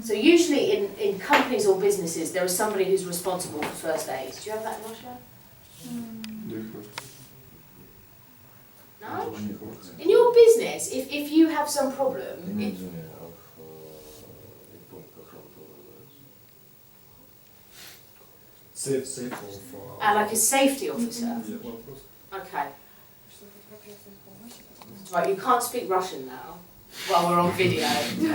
So usually in companies or businesses, there is somebody who's responsible for first aid. Do you have that in Russia? No? In your business, if you have some problem, like a safety officer? Okay. Right, you can't speak Russian now while we're on video,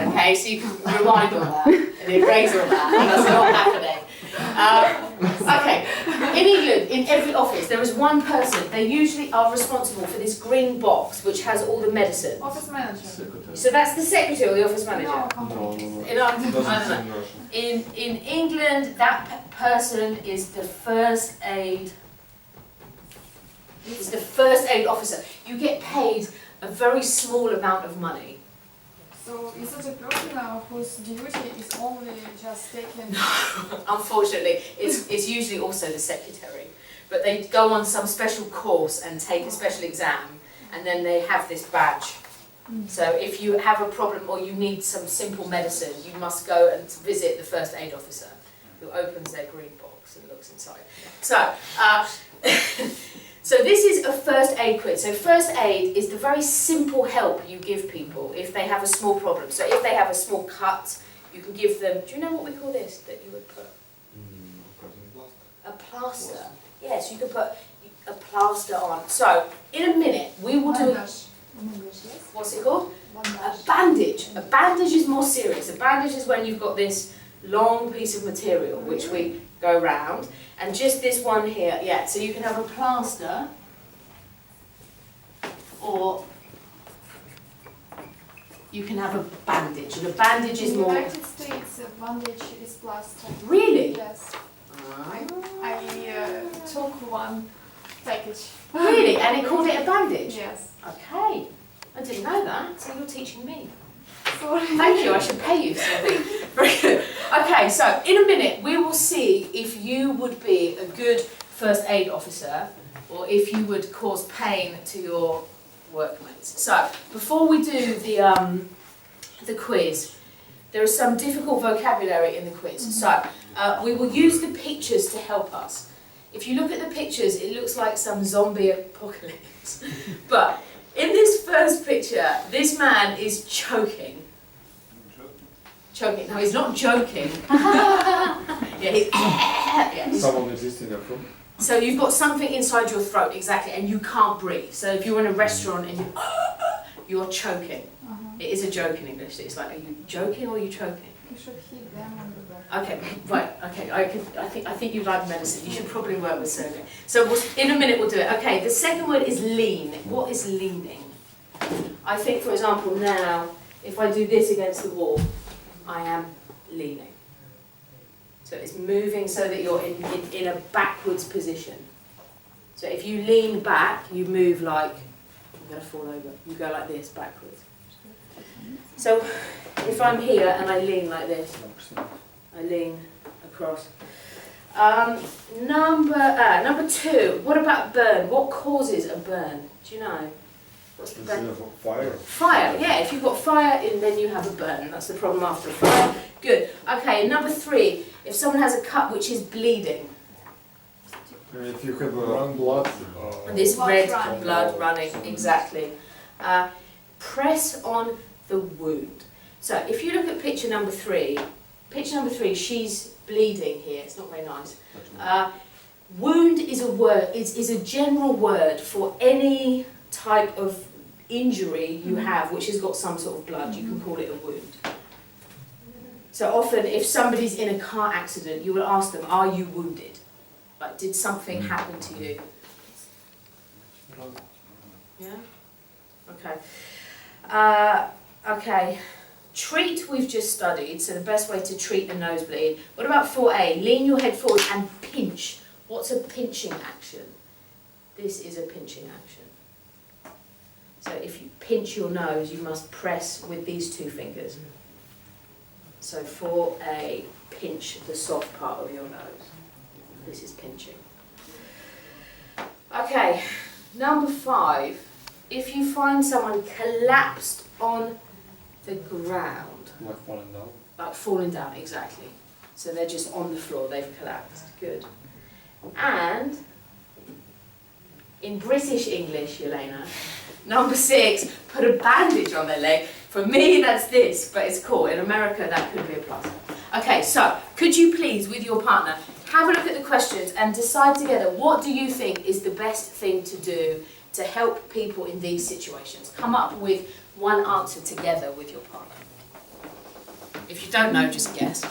okay? So you can rewind all that and erase all that. That's not happening. Okay, in England, in every office, there is one person. They usually are responsible for this green box which has all the medicine. Office manager. So that's the secretary or the office manager? No. In England, that person is the first aid. Is the first aid officer. You get paid a very small amount of money. So is it a person whose duty is only just taking? Unfortunately, it's usually also the secretary. But they go on some special course and take a special exam, and then they have this badge. So if you have a problem or you need some simple medicine, you must go and visit the first aid officer, who opens their green box and looks inside. So, so this is a first aid quiz. So first aid is the very simple help you give people if they have a small problem. So if they have a small cut, you can give them, do you know what we call this that you would put? A plaster. Yes, you can put a plaster on. So in a minute we will do, what's it called? A bandage. A bandage is more serious. A bandage is when you've got this long piece of material which we go round, and just this one here, yeah, so you can have a plaster, or you can have a bandage, and a bandage is more... In the United States, a bandage is plaster. Really? Yes. I took one package. Really? And it called it a bandage? Yes. Okay, I didn't know that, so you're teaching me. Sorry. Thank you, I should pay you something. Very good. Okay, so in a minute we will see if you would be a good first aid officer or if you would cause pain to your workmates. So before we do the quiz, there is some difficult vocabulary in the quiz. So we will use the pictures to help us. If you look at the pictures, it looks like some zombie apocalypse. But in this first picture, this man is choking. Choking. No, he's not joking. Someone exists in your throat. So you've got something inside your throat, exactly, and you can't breathe. So if you're in a restaurant and you're choking. It is a joke in English. It's like, are you joking or are you choking? You should hit them on the back. Okay, right. Okay, I think you like medicine. You should probably work with surgery. So in a minute we'll do it. Okay, the second word is lean. What is leaning? I think, for example, now if I do this against the wall, I am leaning. So it's moving so that you're in a backwards position. So if you lean back, you move like, I'm going to fall over. You go like this, backwards. So if I'm here and I lean like this, I lean across. Number two, what about burn? What causes a burn? Do you know? What's the burn? Fire. Fire, yeah. If you've got fire, and then you have a burn. That's the problem after a fire. Good. Okay, number three, if someone has a cut which is bleeding. If you have blood. This Blood red running. blood running, exactly. Press on the wound. So if you look at picture number three, she's bleeding here. It's not very nice. Wound is a word. Is a general word for any type of injury you have which has got some sort of blood. You can call it a wound. So often, if somebody's in a car accident, you will ask them, "Are you wounded? Like, did something happen to you?" Yeah. Okay. Okay. Treat, we've just studied, so the best way to treat a nosebleed. What about 4A? Lean your head forward and pinch. What's a pinching action? This is a pinching action. So if you pinch your nose, you must press with these two fingers. So 4A, pinch the soft part of your nose. This is pinching. Okay, number 5. If you find someone collapsed on the ground. Like falling down. Like falling down, exactly. So they're just on the floor, they've collapsed. Good. And in British English, Yelena, number 6, put a bandage on their leg. For me, that's this, but it's cool. In America, that could be a plaster. Okay, so could you please, with your partner, have a look at the questions and decide together what do you think is the best thing to do to help people in these situations. Come up with one answer together with your partner. If you don't know, just guess.